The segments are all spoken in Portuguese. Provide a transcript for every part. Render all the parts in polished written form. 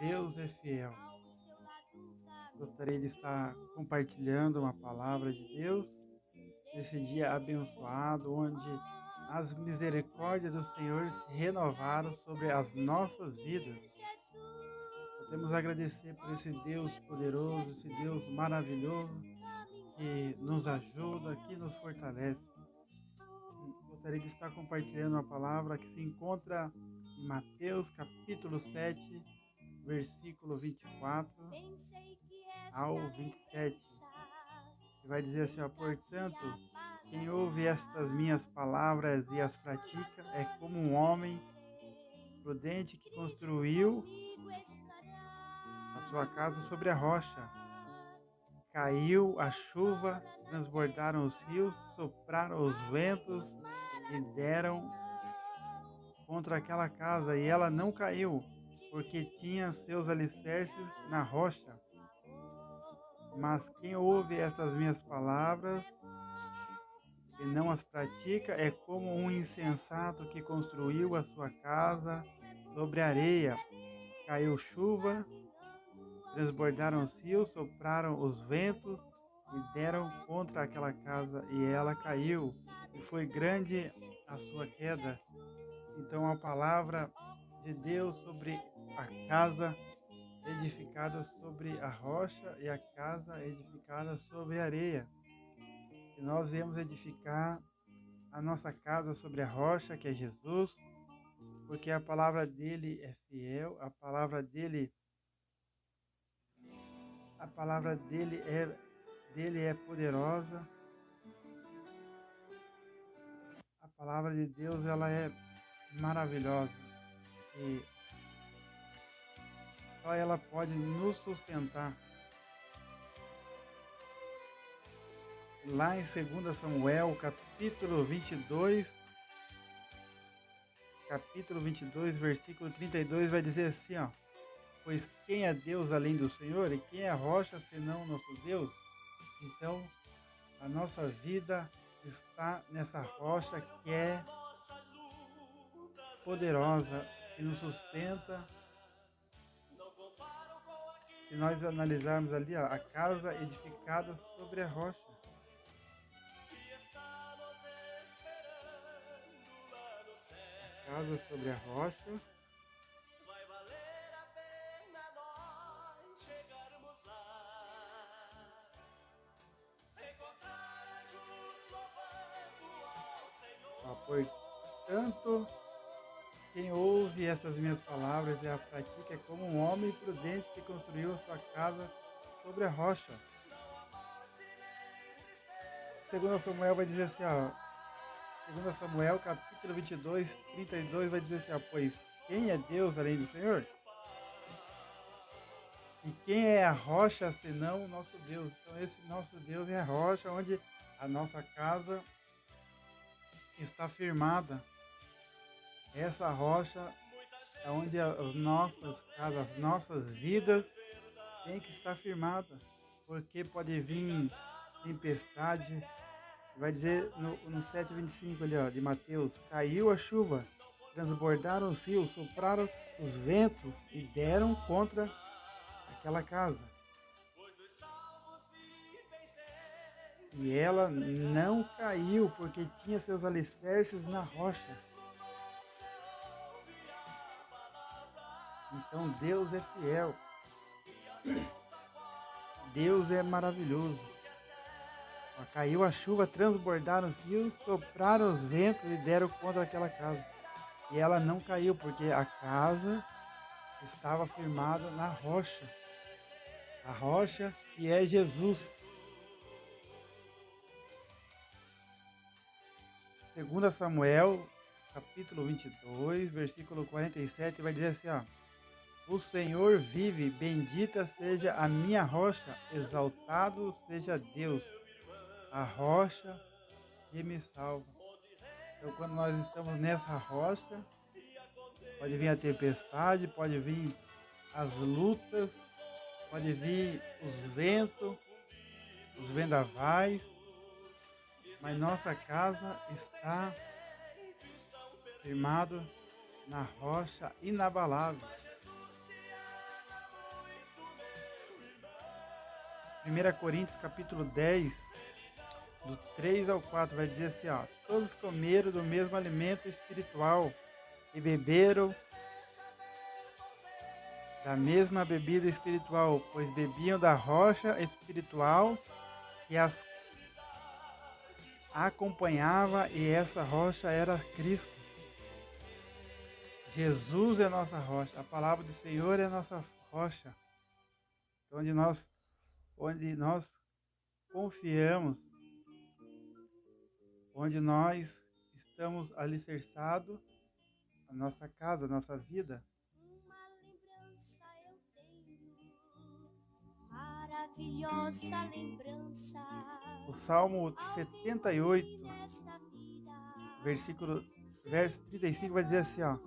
Deus é fiel. Gostaria de estar compartilhando uma palavra de Deus nesse dia abençoado, onde as misericórdias do Senhor se renovaram sobre as nossas vidas. Podemos agradecer por esse Deus poderoso, esse Deus maravilhoso que nos ajuda, que nos fortalece. Gostaria de estar compartilhando uma palavra que se encontra em Mateus capítulo 7, versículo 24 ao 27. Que vai dizer assim, ó, portanto, quem ouve estas minhas palavras e as pratica é como um homem prudente que construiu a sua casa sobre a rocha. Caiu a chuva, transbordaram os rios, sopraram os ventos e deram contra aquela casa, e ela não caiu, porque tinha seus alicerces na rocha. Mas quem ouve essas minhas palavras e não as pratica é como um insensato que construiu a sua casa sobre a areia. Caiu chuva, transbordaram os rios, sopraram os ventos e deram contra aquela casa, e ela caiu, e foi grande a sua queda. Então a palavra de Deus sobre a casa edificada sobre a rocha e a casa edificada sobre a areia. E nós viemos edificar a nossa casa sobre a rocha, que é Jesus, porque a palavra dele é fiel, a palavra dele é poderosa. A palavra de Deus, ela é maravilhosa e só ela pode nos sustentar. Lá em 2 Samuel, capítulo 22, versículo 32, vai dizer assim, ó: pois quem é Deus além do Senhor, e quem é a rocha senão o nosso Deus? Então, a nossa vida está nessa rocha que é poderosa, que nos sustenta. Se nós analisarmos ali, ó, a casa edificada sobre a rocha. A casa sobre a rocha. Portanto, quem ouve essas minhas palavras e a pratica é como um homem prudente que construiu a sua casa sobre a rocha. 2 Samuel vai dizer assim, ó, 2 Samuel capítulo 22, 32 vai dizer assim, ó, pois quem é Deus além do Senhor? E quem é a rocha senão o nosso Deus? Então esse nosso Deus é a rocha onde a nossa casa está firmada. Essa rocha é onde as nossas casas, as nossas vidas tem que estar firmada, porque pode vir tempestade. Vai dizer no 7,25 ali, ó, de Mateus: caiu a chuva, transbordaram os rios, sopraram os ventos e deram contra aquela casa. E ela não caiu, porque tinha seus alicerces na rocha. Então Deus é fiel. Deus é maravilhoso. Caiu a chuva, transbordaram os rios, sopraram os ventos e deram contra aquela casa. E ela não caiu, porque a casa estava firmada na rocha. A rocha que é Jesus. 2 Samuel, capítulo 22, versículo 47, vai dizer assim, ó: o Senhor vive, bendita seja a minha rocha, exaltado seja Deus, a rocha que me salva. Então, quando nós estamos nessa rocha, pode vir a tempestade, pode vir as lutas, pode vir os ventos, os vendavais, mas nossa casa está firmado na rocha inabalável. 1 Coríntios capítulo 10, do 3 ao 4, vai dizer assim, ó, todos comeram do mesmo alimento espiritual e beberam da mesma bebida espiritual, pois bebiam da rocha espiritual que as acompanhava, e essa rocha era Cristo. Jesus é a nossa rocha, a palavra do Senhor é a nossa rocha, onde nós confiamos, onde nós estamos alicerçados, a nossa casa, a nossa vida. Maravilhosa lembrança. O Salmo 78, verso 35 vai dizer assim, ó,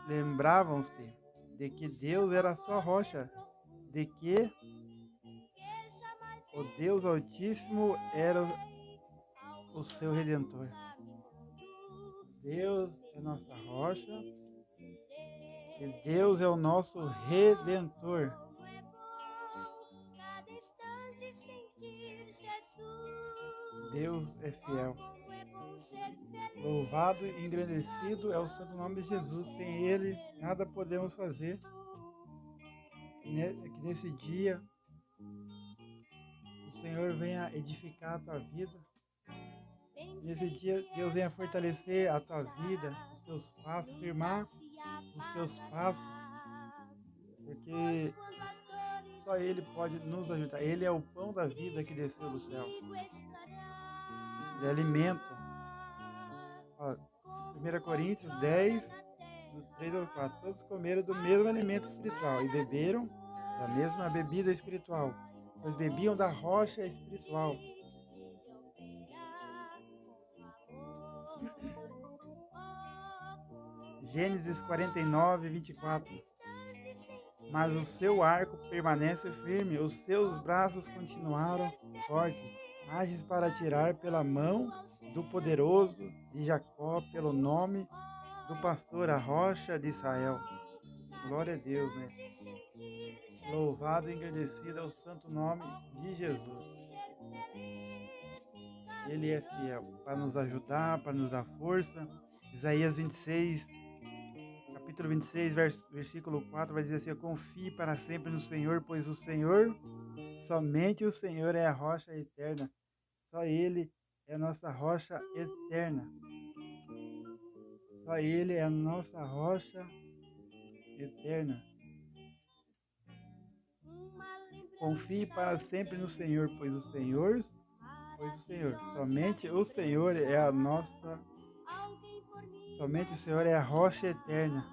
lembravam-se de que Deus era a sua rocha, de que o Deus Altíssimo era o seu Redentor. Deus é nossa rocha e Deus é o nosso Redentor. Deus é fiel. Louvado e engrandecido é o santo nome de Jesus. Sem Ele, nada podemos fazer. Que nesse dia, o Senhor venha edificar a tua vida. Nesse dia, Deus venha fortalecer a tua vida, os teus passos, firmar os teus passos, porque só Ele pode nos ajudar. Ele é o pão da vida que desceu do céu. Ele alimenta. 1 Coríntios 10, do 3 ao 4. Todos comeram do mesmo alimento espiritual e beberam da mesma bebida espiritual, pois bebiam da rocha espiritual. Gênesis 49, 24. Mas o seu arco permanece firme, os seus braços continuaram fortes, ágeis para atirar pela mão do poderoso de Jacó, pelo nome do pastor, a rocha de Israel. Glória a Deus, né? Louvado e engrandecido é o santo nome de Jesus. Ele é fiel para nos ajudar, para nos dar força. Isaías 26, capítulo 26, versículo 4, vai dizer assim, confie para sempre no Senhor, pois o Senhor, somente o Senhor é a rocha eterna. Só Ele é a nossa rocha eterna. Só Ele é a nossa rocha eterna. Confie para sempre no Senhor, pois o Senhor, somente o Senhor é a nossa, somente o Senhor é a rocha eterna.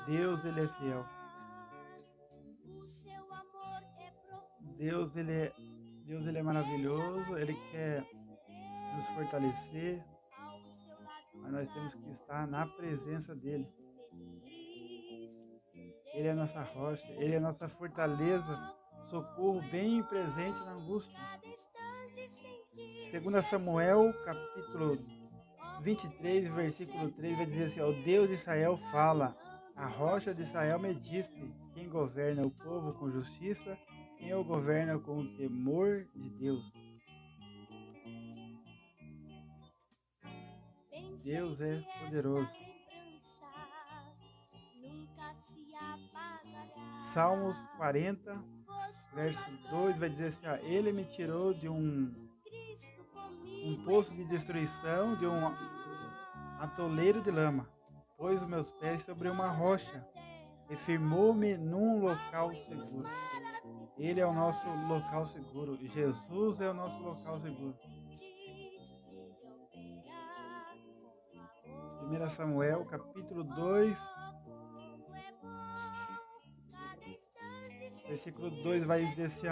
Deus, Ele é fiel. Deus, Ele é maravilhoso, Ele quer nos fortalecer, mas nós temos que estar na presença dEle. Ele é a nossa rocha, Ele é a nossa fortaleza, socorro bem presente na angústia. 2 Samuel, capítulo 23, versículo 3, vai dizer assim, o Deus de Israel fala, a rocha de Israel me disse, quem governa o povo com justiça, quem o governa com o temor de Deus. Deus é poderoso. Salmos 40, verso 2 vai dizer assim, ele me tirou de um poço de destruição, de um atoleiro de lama, pôs os meus pés sobre uma rocha e firmou-me num local seguro. Ele é o nosso local seguro, Jesus é o nosso local seguro. 1 Samuel, capítulo 2, versículo 2 vai dizer assim,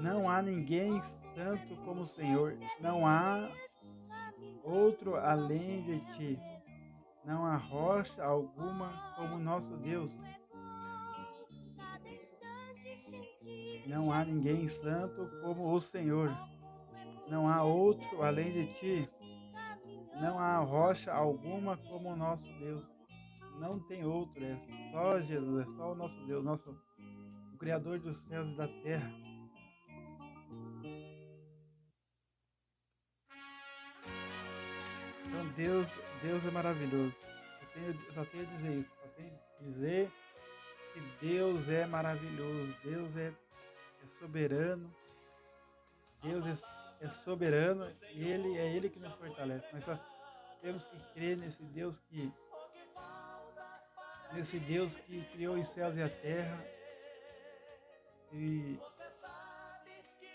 não há ninguém santo como o Senhor, não há outro além de ti, não há rocha alguma como nosso Deus. Não há ninguém santo como o Senhor, não há outro além de ti, não há rocha alguma como o nosso Deus. não tem outro, é só Jesus, é só o nosso Deus, o Criador dos céus e da terra. Então Deus é maravilhoso. Só tenho a dizer isso, só tenho a dizer que Deus é maravilhoso, Deus é soberano, Deus é soberano e Ele que nos fortalece. Nós só temos que crer nesse Deus que criou os céus e a terra. E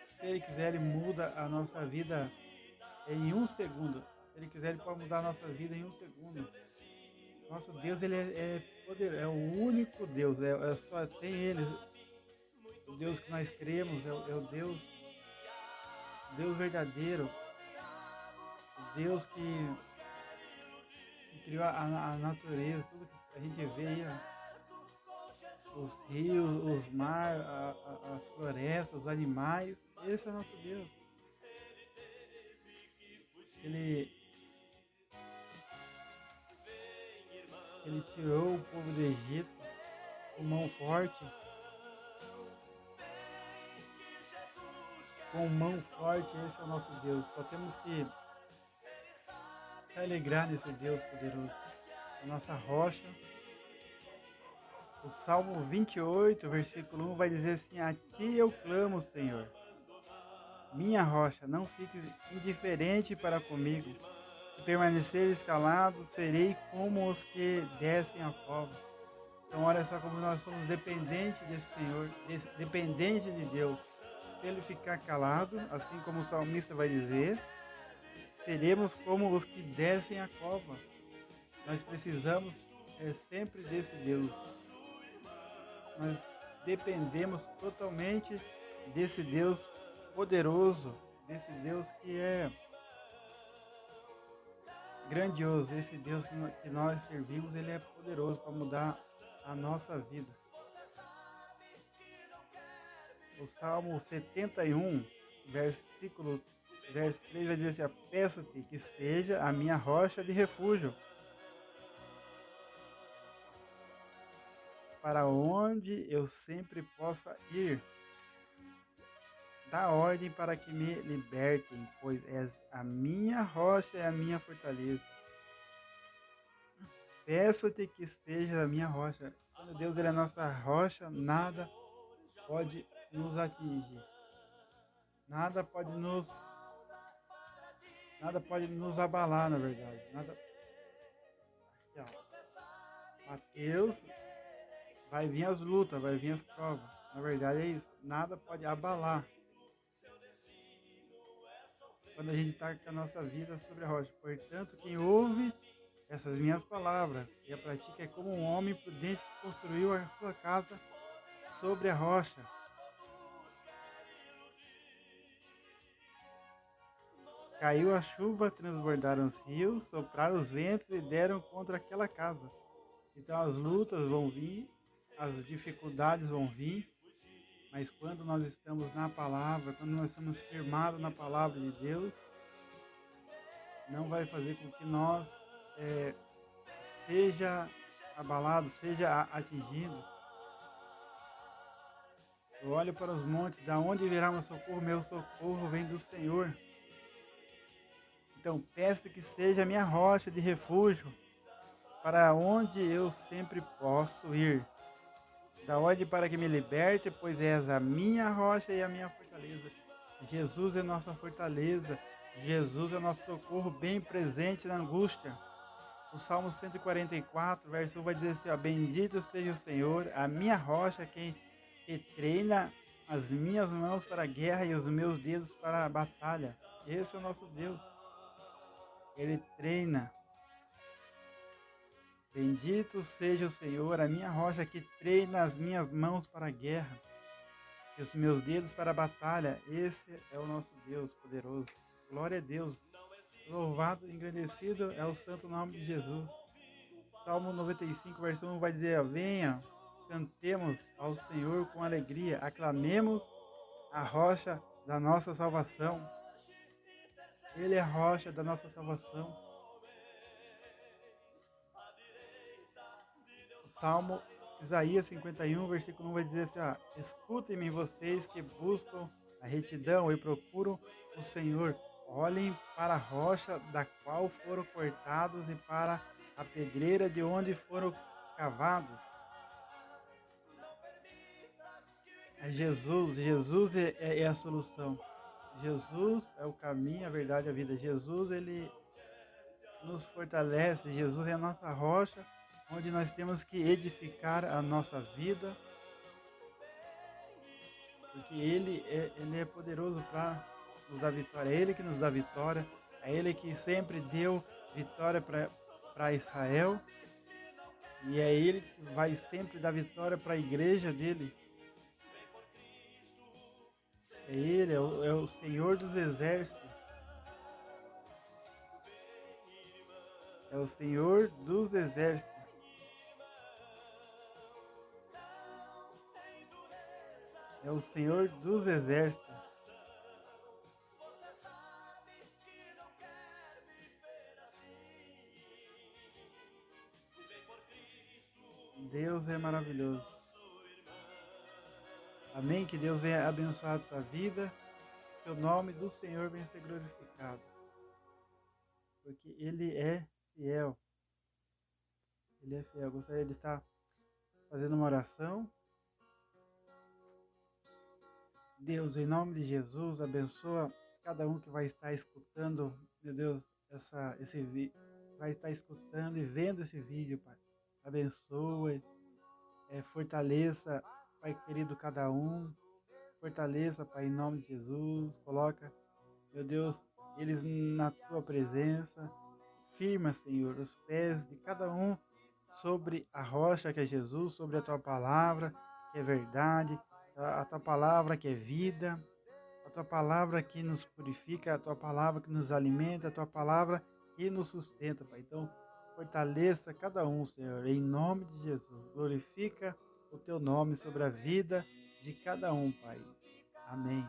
se Ele quiser, Ele muda a nossa vida em um segundo. Se Ele quiser, Ele pode mudar a nossa vida em um segundo. Nosso Deus, Ele é poderoso, é o único Deus, só tem Ele. O Deus que nós cremos é o Deus verdadeiro, o Deus que criou a natureza, tudo que a gente vê aí, os rios, os mares, as florestas, os animais. Esse é o nosso Deus. Ele tirou o povo do Egito com mão forte. Com mão forte, esse é o nosso Deus. Só temos que se alegrar nesse Deus poderoso. A nossa rocha. O Salmo 28, versículo 1 vai dizer assim: a ti eu clamo, Senhor. Minha rocha, não fique indiferente para comigo. Se permaneceres calado, serei como os que descem a cova. Então olha só como nós somos dependentes desse Senhor, dependentes de Deus. Se Ele ficar calado, assim como o salmista vai dizer, seremos como os que descem a cova. Nós precisamos sempre desse Deus. Nós dependemos totalmente desse Deus poderoso, desse Deus que é grandioso, esse Deus que nós servimos, Ele é poderoso para mudar a nossa vida. O Salmo 71, verso 3 vai dizer assim: peço-te que seja a minha rocha de refúgio, para onde eu sempre possa ir. Dá ordem para que me libertem, pois és a minha rocha e a minha fortaleza. Peço-te que seja a minha rocha. Quando Deus Ele é a nossa rocha, nada pode nos atingir. Nada pode nos abalar, na verdade. Aqui, ó. Mateus, vai vir as lutas, vai vir as provas. Na verdade é isso. Nada pode abalar. Quando a gente está com a nossa vida sobre a rocha. Portanto, quem ouve essas minhas palavras e a pratica é como um homem prudente que construiu a sua casa sobre a rocha. Caiu a chuva, transbordaram os rios, sopraram os ventos e deram contra aquela casa. Então as lutas vão vir, as dificuldades vão vir, mas quando nós estamos na palavra, quando nós estamos firmados na palavra de Deus, não vai fazer com que nós seja abalado, seja atingido. Eu olho para os montes, da onde virá meu socorro vem do Senhor. Então peço que seja a minha rocha de refúgio, para onde eu sempre posso ir. Dá ordem para que me liberte, pois és a minha rocha e a minha fortaleza. Jesus é nossa fortaleza. Jesus é nosso socorro bem presente na angústia. O Salmo 144, verso 1 vai dizer assim: ó, bendito seja o Senhor, a minha rocha, que treina as minhas mãos para a guerra e os meus dedos para a batalha. Esse é o nosso Deus. Ele treina. Bendito seja o Senhor, a minha rocha, que treina as minhas mãos para a guerra e os meus dedos para a batalha. Esse é o nosso Deus poderoso. Glória a Deus. Louvado e engrandecido é o santo nome de Jesus. Salmo 95, verso 1 vai dizer: venha, cantemos ao Senhor com alegria, aclamemos a rocha da nossa salvação. Ele é a rocha da nossa salvação. Salmo Isaías 51, versículo 1 vai dizer assim, ó, escutem-me vocês que buscam a retidão e procuram o Senhor. Olhem para a rocha da qual foram cortados e para a pedreira de onde foram cavados. É Jesus, Jesus é a solução. Jesus é o caminho, a verdade e a vida. Jesus, ele nos fortalece. Jesus é a nossa rocha, onde nós temos que edificar a nossa vida, porque ele é poderoso para nos dar vitória. É Ele que nos dá vitória, é Ele que sempre deu vitória para Israel, e é Ele que vai sempre dar vitória para a igreja dele. É Ele, é o Senhor dos exércitos. É o Senhor dos exércitos. É o Senhor dos exércitos. Deus é maravilhoso. Amém? Que Deus venha abençoar a tua vida. Que o nome do Senhor venha ser glorificado. Porque Ele é fiel. Ele é fiel. Eu gostaria de estar fazendo uma oração. Deus, em nome de Jesus, abençoa cada um que vai estar escutando, meu Deus, esse vídeo, vai estar escutando e vendo esse vídeo, Pai. Abençoe, fortaleça, Pai querido, cada um. Fortaleça, Pai, em nome de Jesus. Coloca, meu Deus, eles na tua presença. Firma, Senhor, os pés de cada um sobre a rocha que é Jesus, sobre a tua palavra, que é verdade, a tua palavra que é vida, a tua palavra que nos purifica, a tua palavra que nos alimenta, a tua palavra que nos sustenta, Pai. Então, fortaleça cada um, Senhor, em nome de Jesus. Glorifica o teu nome sobre a vida de cada um, Pai. Amém.